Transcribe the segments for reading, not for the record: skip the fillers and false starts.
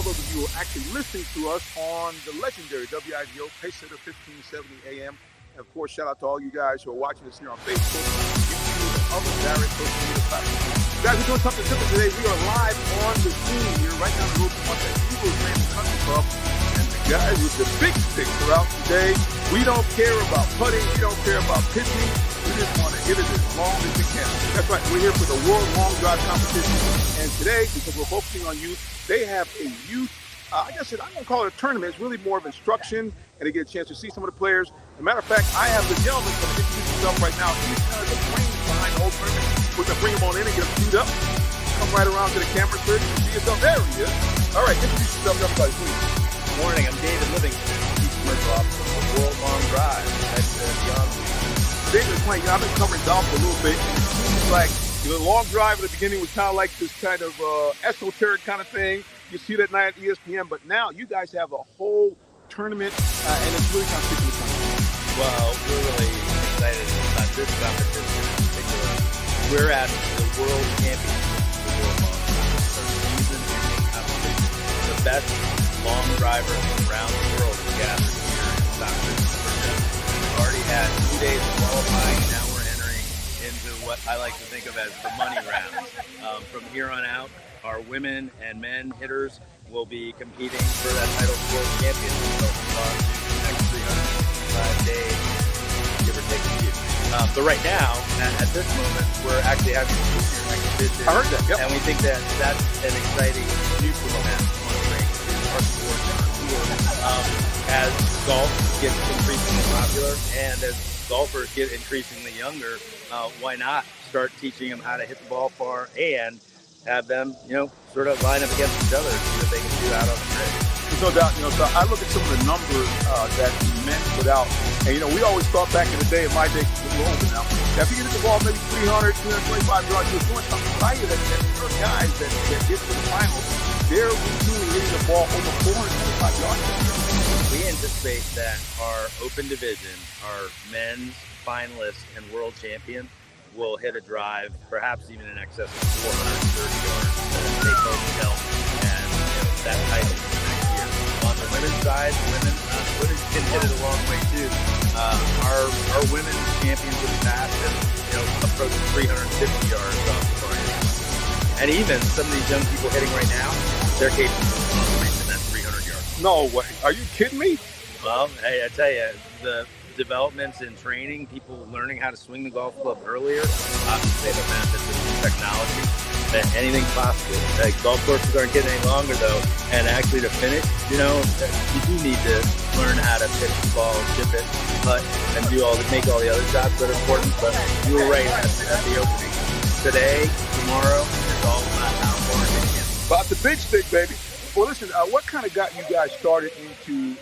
those of you who are actually listening to us on the legendary WIGO Pacer 1570 AM. And of course, shout out to all you guys who are watching us here on Facebook, YouTube, and other various social media platforms. You guys are doing something different today. We are live on the scene here right now in the road from the Eagles Family Country Club. And the guys with the big sticks are out today. We don't care about putting. We don't care about pitching. We just want to hit it as long as we can. That's right. We're here for the World Long Drive Competition. And today, because we're focusing on youth, they have a youth, I guess I'm going to call it a tournament. It's really more of instruction, and they get a chance to see some of the players. As a matter of fact, I have the gentleman going to introduce himself right now. He's kind of the brains behind the whole tournament. We're going to bring him on in and get him queued up. Come right around to the camera, sir. You can see yourself. There he is. All right, introduce yourself to everybody, please. Good morning. I'm David Livingston, Chief Commercial Officer for World Long Drive. That's beyond. David is playing. I've been covering golf a little bit, and it seems like the long drive at the beginning was kind of like this kind of esoteric kind of thing. You see that night at ESPN, but now you guys have a whole tournament, and it's really kind of kicking the country. Well, we're really excited about this competition in particular. We're at the World Championship for World Long Drive. It's our season-ending competition. The best long drivers around the world are gathered here in Stockton, Georgia. We've already had 2 days of qualifying, and now we're entering into what I like to think of as the money rounds. From here on out, our women and men hitters will be competing for that title of world champion. So we'll on to the next 365 days, give or take a few. But right now, at this moment, we're actually having a junior exhibition. I heard that, yep. And we think that that's an exciting neutral event on the ring to our sport and our tour. As golf gets increasingly popular and as golfers get increasingly younger, why not start teaching them how to hit the ball far and have them, sort of line up against each other and see what they can do out on the grid. There's no doubt, so I look at some of the numbers that men put out, and, we always thought back in the day, in my day, we're older now, that if you get the ball maybe 300, 325 yards, you're doing something right here that there are guys that get to the finals, they're routinely hitting the ball over 425 yards. We anticipate that our open division, our men's finalists and world champion, will hit a drive, perhaps even in excess of 430 yards to take home the belt and that title next year. On the women's side, women can hit it a long way too. Our women's champions of the past have approached 350 yards off the target. And even some of these young people hitting right now, they're capable of reaching that 300 yards. No way. Are you kidding me? Well, hey, I tell you, the developments in training, people learning how to swing the golf club earlier, obviously the benefits of technology, that anything's possible. Golf courses aren't getting any longer though, and actually to finish, you do need to learn how to pitch the ball, chip it, putt, and make all the other shots that are important, but you were right at the opening. Today, tomorrow, it's all about how far they can. About the big stick, baby. Well, listen, what kind of got you guys started into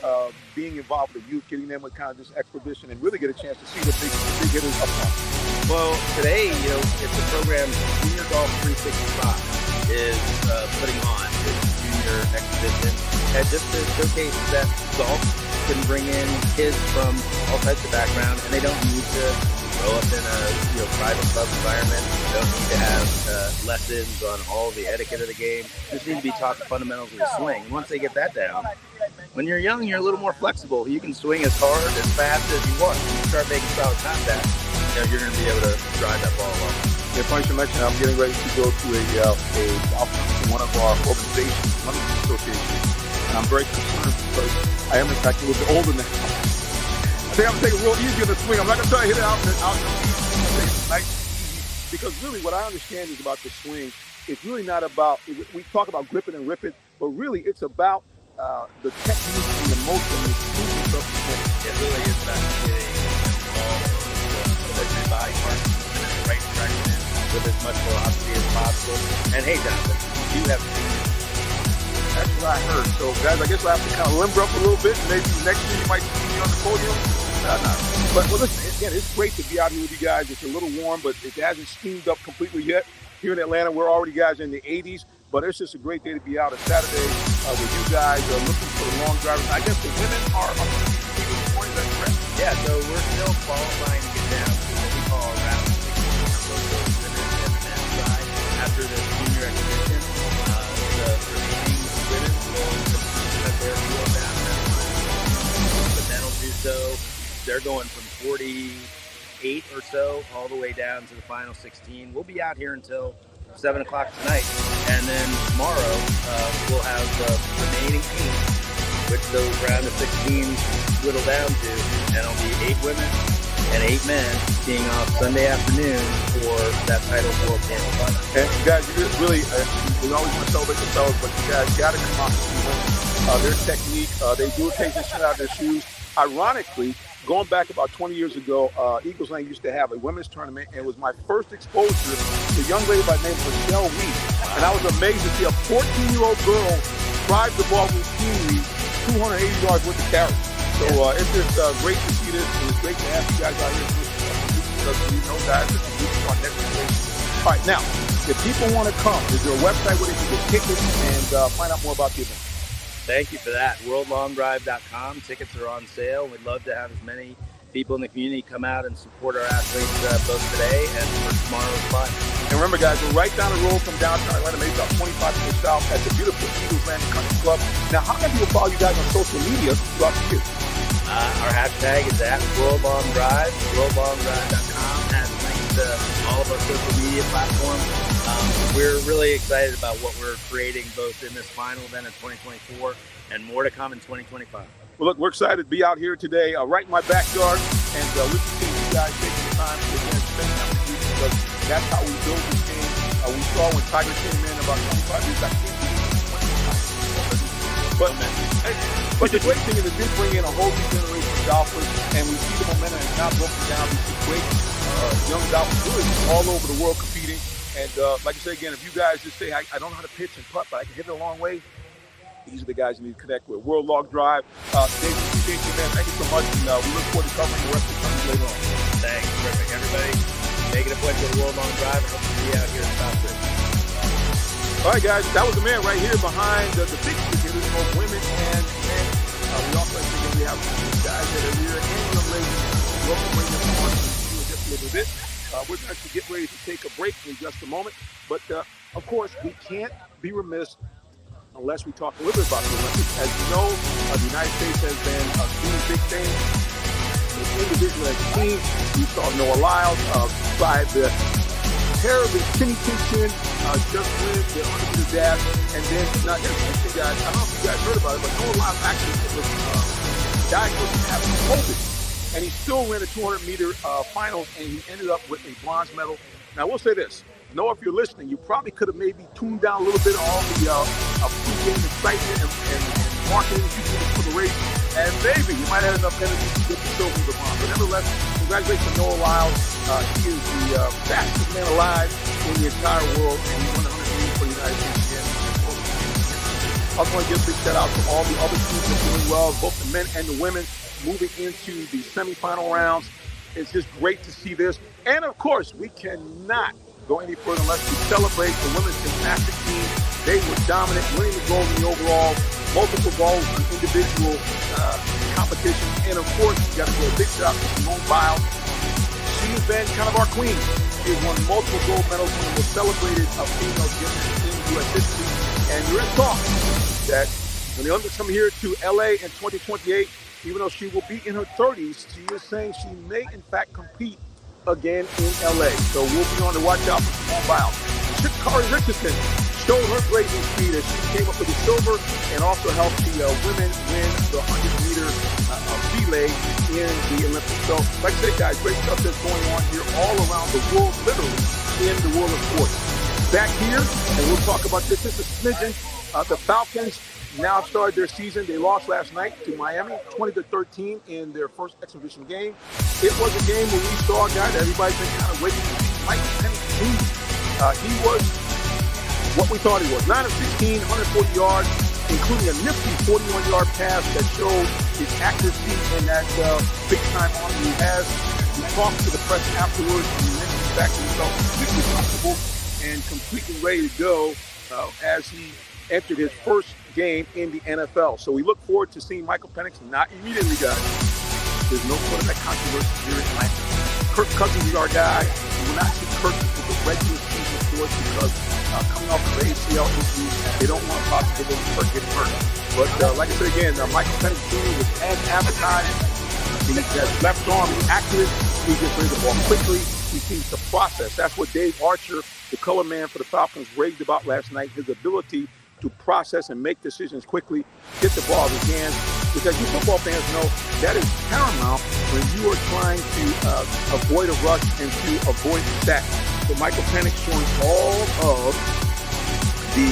being involved with youth, getting them with kind of this exhibition and really get a chance to see the big hitters up front? Well, today, it's a program Junior Golf 365 is putting on this junior exhibition, and just to showcase that golf can bring in kids from all types of background, and they don't need to grow up in a private club environment. They don't need to have lessons on all the etiquette of the game. Just need to be taught the fundamentals of the swing. Once they get that down, when you're young, you're a little more flexible. You can swing as hard, as fast as you want. When you start making solid contact, you're going to be able to drive that ball along. Yeah, funny you mentioned, I'm getting ready to go to one of our organizations, one of the associations, and I'm very concerned because I am in fact a little bit older now. I think I'm going to take it real easy on the swing. I'm not going to try to hit it out and nice, easy, because really what I understand is about the swing. It's really not about, we talk about grip it and rip it, but really it's about the technique and the motion and the smoothness of the swing. It really is about getting all of your body parts in the right direction with as much velocity as possible. And hey, Jonathan, you have a senior. That's what I heard. So, guys, I guess I have to kind of limber up a little bit. Maybe next year you might see me on the podium. But listen, again, it's great to be out here with you guys. It's a little warm, but it hasn't steamed up completely yet. Here in Atlanta, we're already guys in the 80s. But it's just a great day to be out on Saturday with you guys looking for the long drivers. I guess the women are going to be competing this morning. Is that correct? Yeah, so we're still qualifying to get down to what we call round 16 for both the women and the men's side. After the junior exhibition, the remaining women will going from 48 or so all the way down to the final 16. We'll be out here until 7 o'clock tonight, and then tomorrow we'll have the remaining 8, which those round of 16 whittle down to, and it'll be 8 women and 8 men teeing off Sunday afternoon for that title for World Championship. And you guys, you really, we always want to celebrate the fellas, but you guys got to come out and see women. Their technique, they do occasionally shoot out their shoes. Ironically, going back about 20 years ago, Eagles Lane used to have a women's tournament, and it was my first exposure to a young lady by the name of Michelle Reed. And I was amazed to see a 14-year-old girl drive the ball routinely 280 yards worth of carry. So it's just great to see this, and it's great to have you guys out here because we know guys that can do this on next generation. All right, now, if people want to come, is there a website where they can get tickets and find out more about the event? Thank you for that. WorldLongDrive.com. Tickets are on sale. We'd love to have as many people in the community come out and support our athletes both today and for tomorrow's fight. And remember, guys, we're right down the road from downtown Atlanta, maybe about 25 to the south at the beautiful Eagles Landing Country Club. Now, how can people follow you guys on social media throughout the year? Our hashtag is @WorldLongDrive. WorldLongDrive.com has links to all of our social media platforms. We're really excited about what we're creating both in this final event in 2024 and more to come in 2025. Well, look, we're excited to be out here today, right in my backyard, and we can see you guys taking the time to again spend time with you because that's how we build this game. We saw when Tiger came in about 25 years back. But the great thing is it did bring in a whole new generation of golfers, and we see the momentum is now broken down. We see great young golfers really all over the world competing. And like I say again, if you guys just say, I don't know how to pitch and putt, but I can hit it a long way, these are the guys you need to connect with. World Log Drive. Dave, appreciate you, man. Thank you so much. And we look forward to covering the rest of the tournament later on. Thanks. Terrific. Everybody, make it a point to the World Long Drive. I hope to see you out here in Southbridge. All right, guys. That was the man right here behind the big tickets, both women and men. We also think we have guys that are here and young ladies. We'll bring them on in just a little bit. We're going to get ready to take a break in just a moment. But, of course, we can't be remiss unless we talk a little bit about the Olympics. As you know, the United States has been doing big things. As individual, as a team, we saw Noah Lyles by the terribly Kenny Kingston just win the 100-meter dash. And then, now here's the thing, guys. I don't know if you guys heard about it, but Noah Lyles actually was diagnosed with having COVID. And he still ran the 200-meter finals, and he ended up with a bronze medal. Now, we'll say this. Noah, if you're listening, you probably could have maybe tuned down a little bit of all the pre-game excitement and marketing you did for the race. And maybe you might have enough energy to get the silver or the bronze. But nevertheless, congratulations to Noah Lyles. He is the fastest man alive in the entire world, and he won 100 meters for the United States again. I also want to give a big shout out to all the other teams that are doing well, both the men and the women, moving into the semifinal rounds. It's just great to see this. And of course, we cannot go any further unless we celebrate the women's gymnastics team. They were dominant, winning the gold in the overall, multiple goals in individual competition. And of course, we got to give a big shout out to Simone Biles. She's been kind of our queen. She has won multiple gold medals, one of the most celebrated female gymnasts in U.S. history. And there is talk that when the Olympics come here to L.A. in 2028, even though she will be in her 30s, she is saying she may, in fact, compete again in L.A. So we'll be on the watch out for Simone Biles. Sha'Carri Richardson showed her blazing speed as she came up with the silver and also helped the women win the 100-meter relay in the Olympics. So, like I said, guys, great stuff that's going on here all around the world, literally in the world of sports. Back here, and we'll talk about this just a smidgen. The Falcons now started their season. They lost last night to Miami, 20-13 in their first exhibition game. It was a game where we saw a guy that everybody's been kind of waiting to see, Mike Penix Jr. He was what we thought he was. 9 of 16, 140 yards, including a nifty 41-yard pass that showed his accuracy and that big-time arm he has. We talked to the press afterwards, and he mentioned the fact that he felt completely comfortable and completely ready to go as he entered his first game in the NFL. So we look forward to seeing Michael Penix, not immediately, guys. There's no quarterback controversy here in Atlanta. Kirk Cousins is our guy. We will not see Kirk for the regular season for us because coming off of the ACL issue, they don't want possibility of Kirk getting hurt. But like I said again, Michael Penix Jr. was as advertised. His left arm is accurate. He gets rid of the ball quickly. He seems to process. That's what Dave Archer, the color man for the Falcons, raved about last night, his ability to process and make decisions quickly, get the ball in his hands. Because you football fans know that is paramount when you are trying to avoid a rush and to avoid the sack. So Michael Penix showing all of the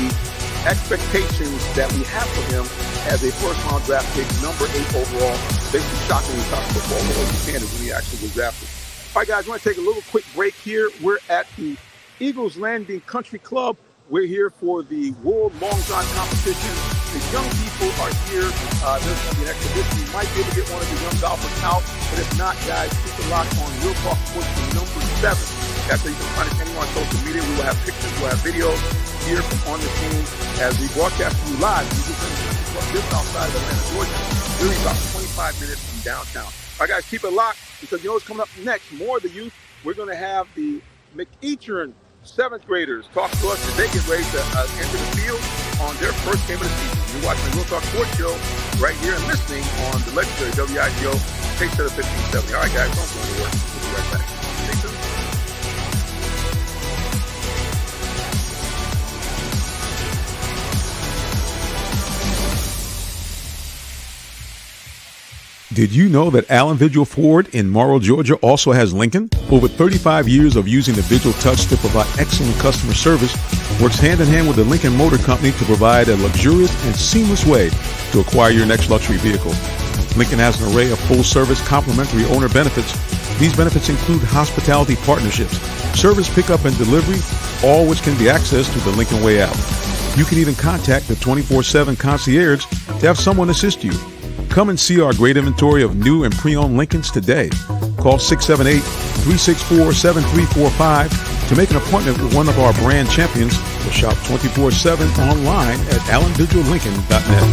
expectations that we have for him as a first-round draft pick, number 8 overall. Basically shocking when we talk football, although he can when he actually was drafted. All right, guys, I want to take a little quick break here. We're at the Eagles Landing Country Club. We're here for the World Long John competition. The young people are here. There's going to be an exhibition. You might be able to get one of the young golfers out, but if not, guys, keep a lock on Real Talk Sports number 7. That's how you can find us anywhere on social media. We will have pictures, we'll have videos here from on the scene as we broadcast you live. You can just outside of Atlanta, Georgia, really about 25 minutes from downtown. All right, guys, keep it locked because you know what's coming up next. More of the youth. We're going to have the McEachern 7th graders talk to us as they get ready to enter the field on their first game of the season. You're watching the Real Talk Sports Show right here and listening on the legendary WIGO Pacesetter 1570. All right, guys, don't go to work. We'll be right back. Stay tuned. Did you know that Allen Vigil Ford in Morrow, Georgia also has Lincoln? Over 35 years of using the Vigil Touch to provide excellent customer service, works hand in hand with the Lincoln Motor Company to provide a luxurious and seamless way to acquire your next luxury vehicle. Lincoln has an array of full-service complimentary owner benefits. These benefits include hospitality partnerships, service pickup and delivery, all which can be accessed through the Lincoln Way out. You can even contact the 24/7 concierge to have someone assist you. Come and see our great inventory of new and pre-owned Lincolns today. Call 678-364-7345 to make an appointment with one of our brand champions or shop 24/7 online at allenvigillincoln.net.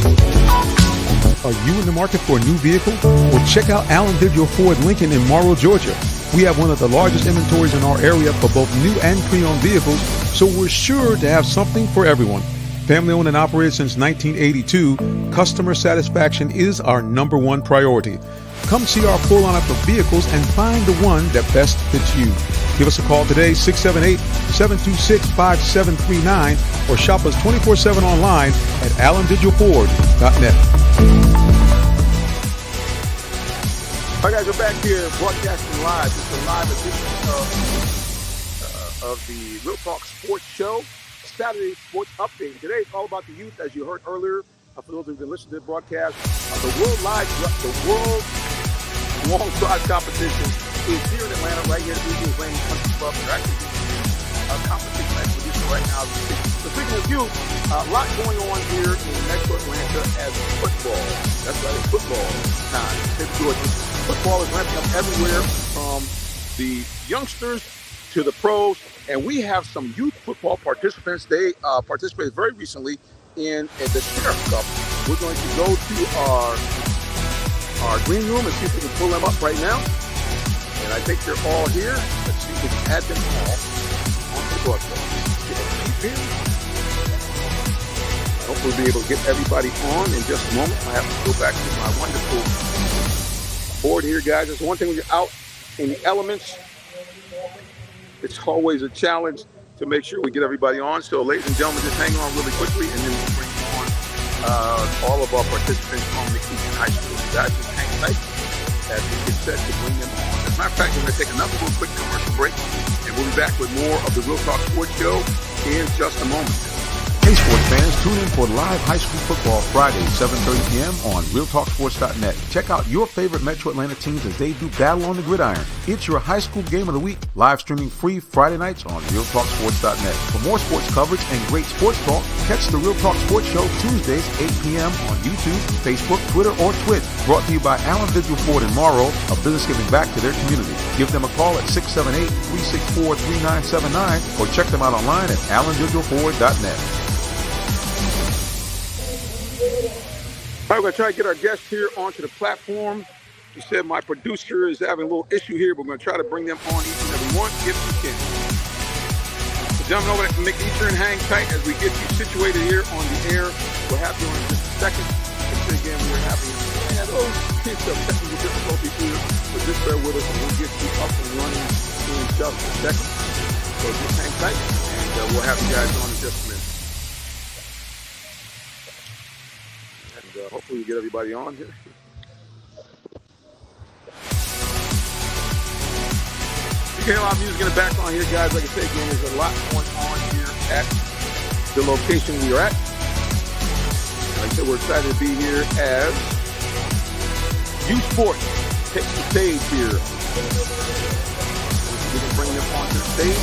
Are you in the market for a new vehicle? Well, check out Allen Vigil Ford Lincoln in Morrow, Georgia. We have one of the largest inventories in our area for both new and pre-owned vehicles, so we're sure to have something for everyone. Family owned and operated since 1982, customer satisfaction is our number one priority. Come see our full lineup of vehicles and find the one that best fits you. Give us a call today, 678-726-5739, or shop us 24/7 online at allenvigilford.net. All right, guys, we're back here broadcasting live. It's a live edition of the Real Talk Sports Show. Saturday Sports Update. Today it's all about the youth, as you heard earlier. For those who've been listening to the broadcast, the World Long Drive competition is here in Atlanta, right here at the Eagles Landing Country Club. They're actually doing a competition expedition right now. So speaking of youth, a lot going on here in Metro Atlanta as football. That's right, it's football time. Football is ramping up everywhere from the youngsters to the pros. And we have some youth football participants. They participated very recently in the Sheriff Cup. We're going to go to our green room and see if we can pull them up right now. And I think they're all here. Let's see if we can add them all on the broadcast. Get a peep here. Hopefully we'll be able to get everybody on in just a moment. I have to go back to my wonderful board here, guys. That's one thing when you're out in the elements. It's always a challenge to make sure we get everybody on. So, ladies and gentlemen, just hang on really quickly, and then we'll bring on all of our participants from McEachern High School. Guys, just hang tight as we get set to bring them on. As a matter of fact, we're going to take another little quick commercial break, and we'll be back with more of the Real Talk Sports Show in just a moment. Hey sports fans, tune in for live high school football Friday, 7:30 p.m. on RealTalkSports.net. Check out your favorite Metro Atlanta teams as they do battle on the gridiron. It's your high school game of the week, live streaming free Friday nights on RealTalkSports.net. For more sports coverage and great sports talk, catch the Real Talk Sports Show Tuesdays, 8 p.m. on YouTube, Facebook, Twitter, or Twitch. Brought to you by Allen Vigil Ford in Morrow, a business giving back to their community. Give them a call at 678-364-3979 or check them out online at allenvigilford.net. All right, we're going to try to get our guests here onto the platform. You said my producer is having a little issue here, but we're going to try to bring them on each and every one if we can. So gentlemen over at McEachern, hang tight as we get you situated here on the air. We'll have you in just a second. And again, we're having a little hints of technical difficulties here, but just bear with us and we'll get you up and running in just a second. So just hang tight, and we'll have you guys on in just a minute. And hopefully we get everybody on here. You can hear a lot of music in the background here, guys. Like I say again, there's a lot going on here at the location we are at. Like I said, we're excited to be here as U Sports takes the stage here. We can bring them onto the stage.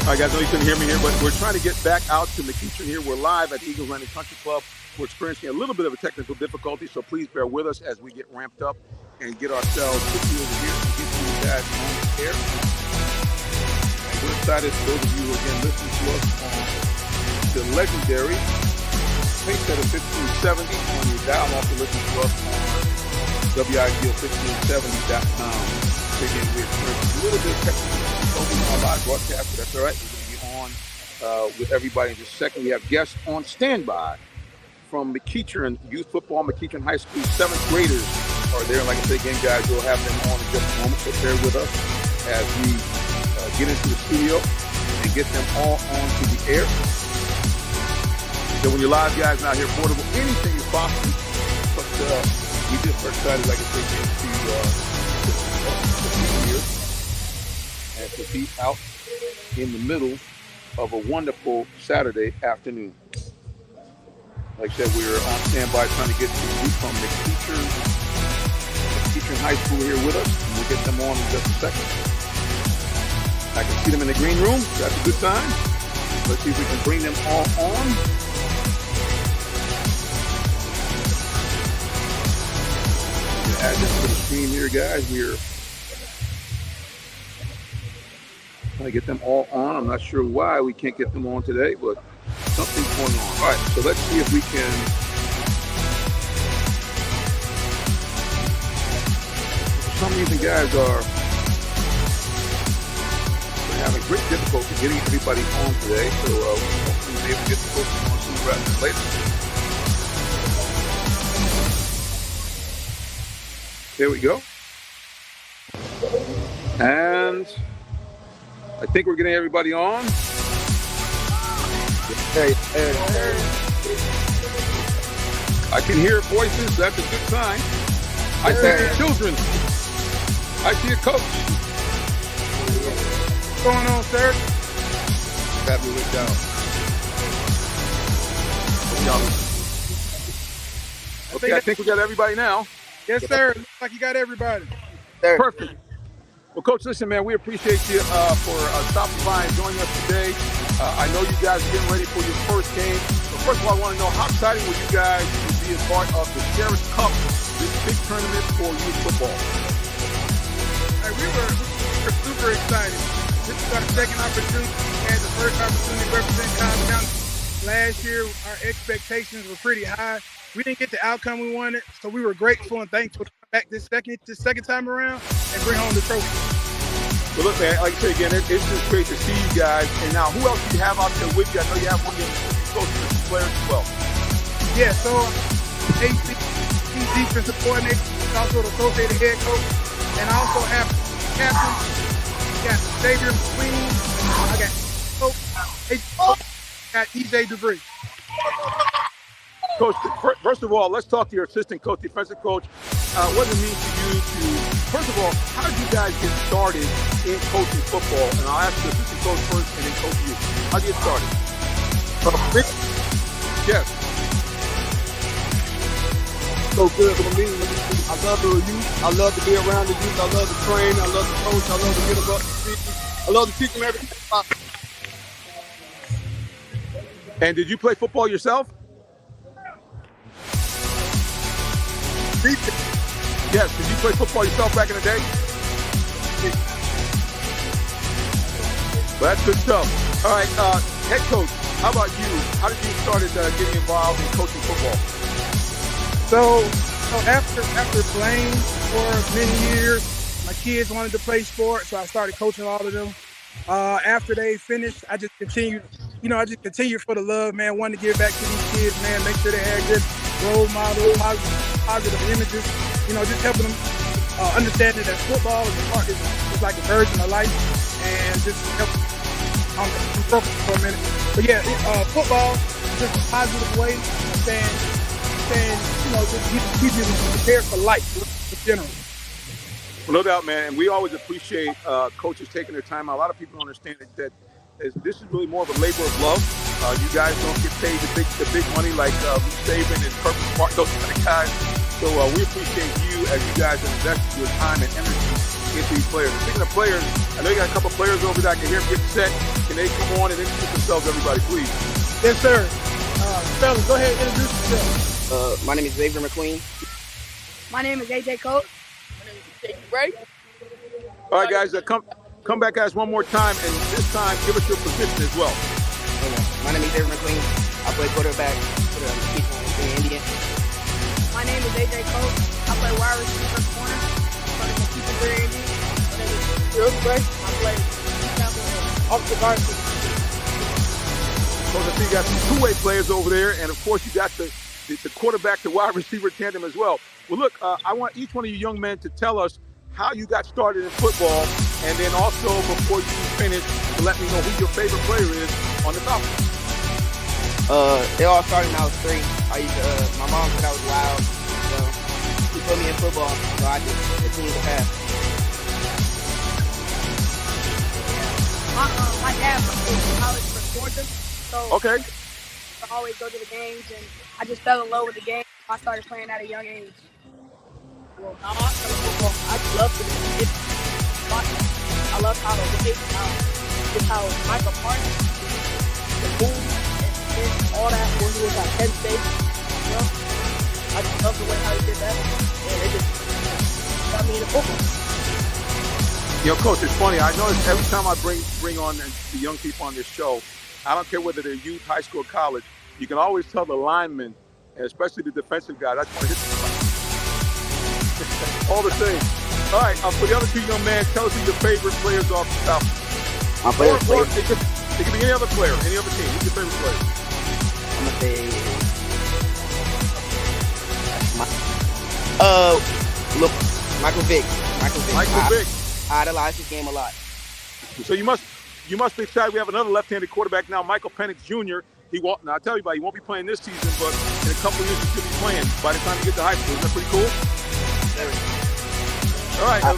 All right, guys, I know you couldn't hear me here, but we're trying to get back out to McEachern here. We're live at Eagles Landing Country Club. We're experiencing a little bit of a technical difficulty, so please bear with us as we get ramped up and get ourselves situated here and get you guys on the air. And we're excited for those of you who are again listening to us on the legendary Pacesetter 1570 on your dial. Also listen to us on WIGO1570.com. Again, we're experiencing a little bit of technical difficulty on our live broadcast, but that's all right. We're going to be on with everybody in just a second. We have guests on standby from McEachern Youth Football. McEachern High School 7th graders are there. Like I said again, guys, we'll have them on in just a moment, so bear with us as we get into the studio and get them all onto the air. So when you're live, guys, not here portable, anything is possible. But we just are excited, like I said, to be here and to be out in the middle of a wonderful Saturday afternoon. Like I said, we're on standby trying to get the group from McEachern High School here with us. And we'll get them on in just a second. I can see them in the green room. That's a good sign. Let's see if we can bring them all on. Add this to the screen here, guys. We're trying to get them all on. I'm not sure why we can't get them on today, but something's going on. All right, so let's see if we can. For some reason, guys are having great difficulty getting everybody on today, so hopefully we'll be able to get the folks on sooner rather than later. There we go. And I think we're getting everybody on. Hey. I can hear voices. That's a good sign. I see the children. I see a coach. What's going on, sir? Happy with y'all. Okay, I think we got everybody now. Yes, sir. Looks like you got everybody. Perfect. Well, Coach, listen, man, we appreciate you for stopping by and joining us today. I know you guys are getting ready for your first game. But first of all, I want to know how excited were you guys to be a part of the Sheriff's Cup, this big tournament for youth football? Hey, we were super excited. This is our second opportunity. We had the first opportunity to represent Cobb County. Last year, our expectations were pretty high. We didn't get the outcome we wanted, so we were grateful and thankful to come back this second time around and bring home the trophy. Well, look, man, like I said again, it's just great to see you guys. And now, who else do you have out there with you? I know you have one of your coaches and players as well. Yeah, so AC, he's defensive coordinator, also the associated head coach, and I also have captain. Got Xavier McQueen. I got got EJ DeVries. Coach, first of all, let's talk to your assistant coach, defensive coach. What does it mean to you to, first of all, how did you guys get started in coaching football? And I'll ask the assistant coach first and then coach you. How did you get started? Yes. So good for me. I love the youth. I love to be around the youth. I love to train. I love to coach. I love to get them up to speed. I love to teach them everything. And did you play football yourself? Yes. Did you play football yourself back in the day? Well, that's good stuff. All right, head coach, how about you? How did you start getting involved in coaching football? So after playing for many years, my kids wanted to play sports, so I started coaching all of them. After they finished, I just continued for the love, man. Wanted to give back to these kids, man. Make sure they had good role models, positive images. Just helping them understanding that football is like a version of life, and just help. I'm focused for a minute, but yeah, football is just a positive way of saying, just keep you prepared for life in general. Well, no doubt, man. And we always appreciate coaches taking their time. A lot of people don't understand that this is really more of a labor of love. You guys don't get paid the big money like Saban and Kirk Smart, those kind of guys. So we appreciate you as you guys have invested your time and energy into these players. And speaking of players, I know you got a couple players over there. I can hear them get set. Can they come on and introduce themselves, everybody, please? Yes, sir. Fellas, go ahead and introduce yourself. My name is Xavier McQueen. My name is AJ Coates. Right? All right, guys, come back, guys, one more time, and this time give us your position as well. My name is Xavier McQueen. I play quarterback for the McEachern Indian. My name is AJ Coates. I play wide receiver corner for the McEachern Indian. My name is Drew Gray. I play offensive guard. Coach, I see you got some two-way players over there, and of course you got the quarterback to wide receiver tandem as well. Well, look, I want each one of you young men to tell us how you got started in football, and then also before you finish, to let me know who your favorite player is on the Falcons. It all started when I was 3. I used to, my mom said I was loud, so she put me in football, so I just continued to pass. My dad played college for Georgia, so Okay. I always go to the games, and I just fell in love with the game. I started playing at a young age. Well, I love the game. I love how the way, how Michael Parsons, the boom, and all that when he was at Penn State. I just love the way how he did that, and it just got me into football. Coach, it's funny. I notice every time I bring on the young people on this show, I don't care whether they're youth, high school, or college, you can always tell the linemen, and especially the defensive guys, I just want to hit all the same. All right, for the other two young men, tell us who your favorite players are for Falcons. My favorite player? It could be any other player, any other team. Who's your favorite player? I'm going to say... look, Michael Vick. Michael Vick. I idolize his game a lot. So you must be excited. We have another left-handed quarterback now, Michael Penix Jr. Now I tell you about, he won't be playing this season, but in a couple of years he should be playing by the time you get to high school. Isn't that pretty cool? All right. I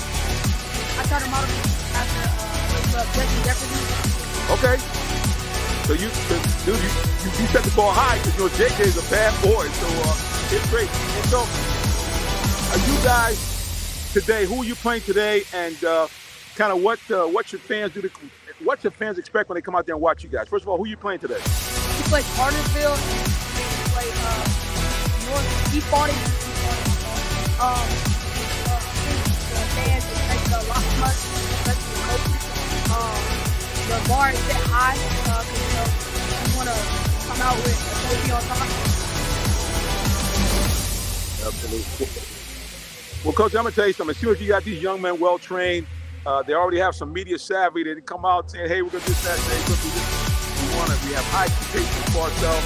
started him out after Justin Jefferson. Okay. So you set the ball high because JJ is a bad boy, so it's great. And so, are you guys today? Who are you playing today? And kind of what should fans do? What should fans expect when they come out there and watch you guys? First of all, who are you playing today? We play Cartersville and we play North. He fought it. The fans expect a lot much, especially the coaches. The bar is set high because we want to come out with a trophy on top. Absolutely. Well, Coach, I'm gonna tell you something. As soon as you got these young men well trained, they already have some media savvy. They come out saying, "Hey, we're gonna do this, that, we have high expectations for ourselves.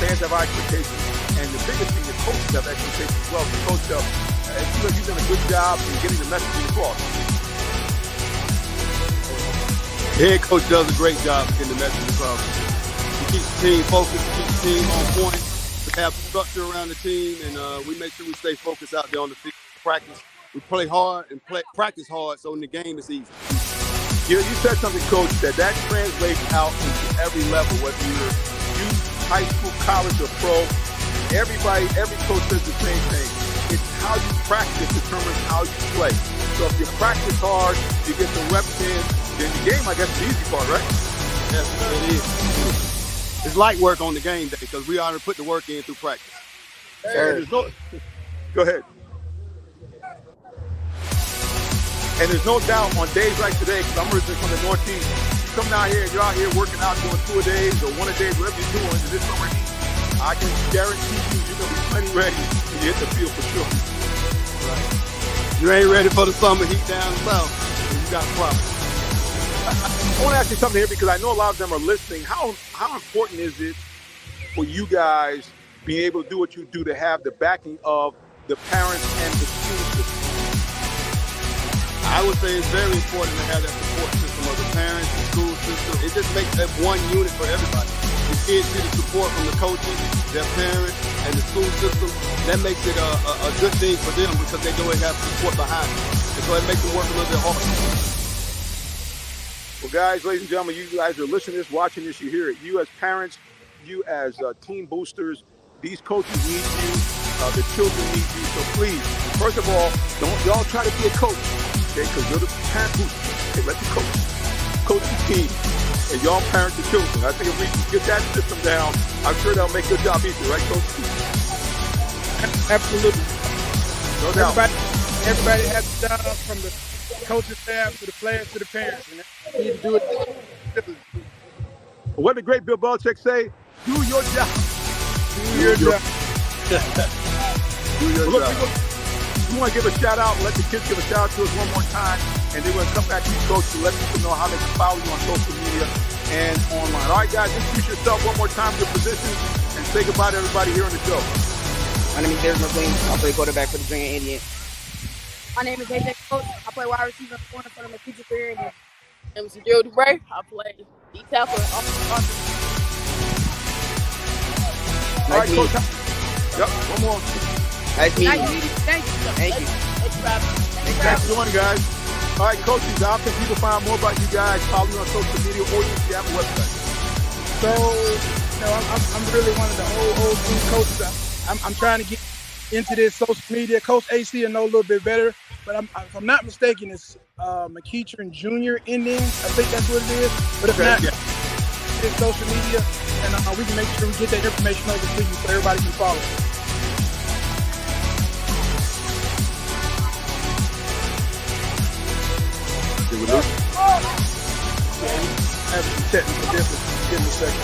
Fans have high expectations, and the biggest thing, the coaches have expectations as well. So, Coach, it seems like you've done a good job in getting the message across." The head coach does a great job of getting the message across. He keeps the team focused, keeps the team on point. We have structure around the team, and we make sure we stay focused out there on the field. Practice. We play hard and practice hard, so in the game it's easy. You said something, Coach, that translates out into every level, whether you're youth, high school, college, or pro. Every coach says the same thing. It's how you practice determines how you play. So if you practice hard, you get the reps in, then the game, I guess, is the easy part, right? Yes, it is. It's light work on the game day because we already put the work in through practice. Go ahead. And there's no doubt on days like today, because I'm originally from the Northeast, come down here and you're out here working out, doing 2 a days or 1 a day, whatever you're doing in this summer heat, I can guarantee you're going to be plenty ready to hit the field for sure. Right. You ain't ready for the summer heat down south, then you got problems. I want to ask you something here because I know a lot of them are listening. How important is it for you guys being able to do what you do to have the backing of the parents and the school system? I would say it's very important to have that support system of the parents, the school system. It just makes that one unit for everybody. The kids see the support from the coaches, their parents, and the school system. That makes it a good thing for them because they go and have support behind it. And so it makes them work a little bit harder. Well, guys, ladies and gentlemen, you guys are listening to this, watching this, you hear it. You as parents, you as team boosters, these coaches need you, the children need you. So please, first of all, don't y'all try to be a coach, okay, because you're the parent booster. Okay, let the coach the team, and y'all parent the children. I think if we can get that system down, I'm sure that'll make your job easier, right, Coach? Absolutely. No doubt. Everybody has a job from the coaching staff to the players to the parents, and they need to do it. What did the great Bill Belichick say? Do your job. Do your job. Do your job. We want to give a shout out and let the kids give a shout out to us one more time, and then we're going to come back to you, Coach, to let people know how they can follow you on social media and online. All right, guys, introduce yourself one more time, your position, and say goodbye to everybody here on the show. My name is Derek McLean. I play quarterback for the Junior Indians. My name is AJ Coach. I play wide receiver in the corner for the McEachern 7th. My name is Joe Dubray. I play D-tackle and offensive. All right, Coach. Yep, one more. Nice meeting you. Thank you. Thank you. Thanks for joining, guys. All right, coaches, how can people find more about you guys? Follow you on social media or you have a website? So, I'm really one of the old school coaches. I'm trying to get into this social media. Coach AC, I know a little bit better, but if I'm not mistaken, it's McEachern Junior Indians. I think that's what it is. But if not, it's social media, and we can make sure we get that information over to you so everybody can follow. Having some technical difficulties. Give me a second.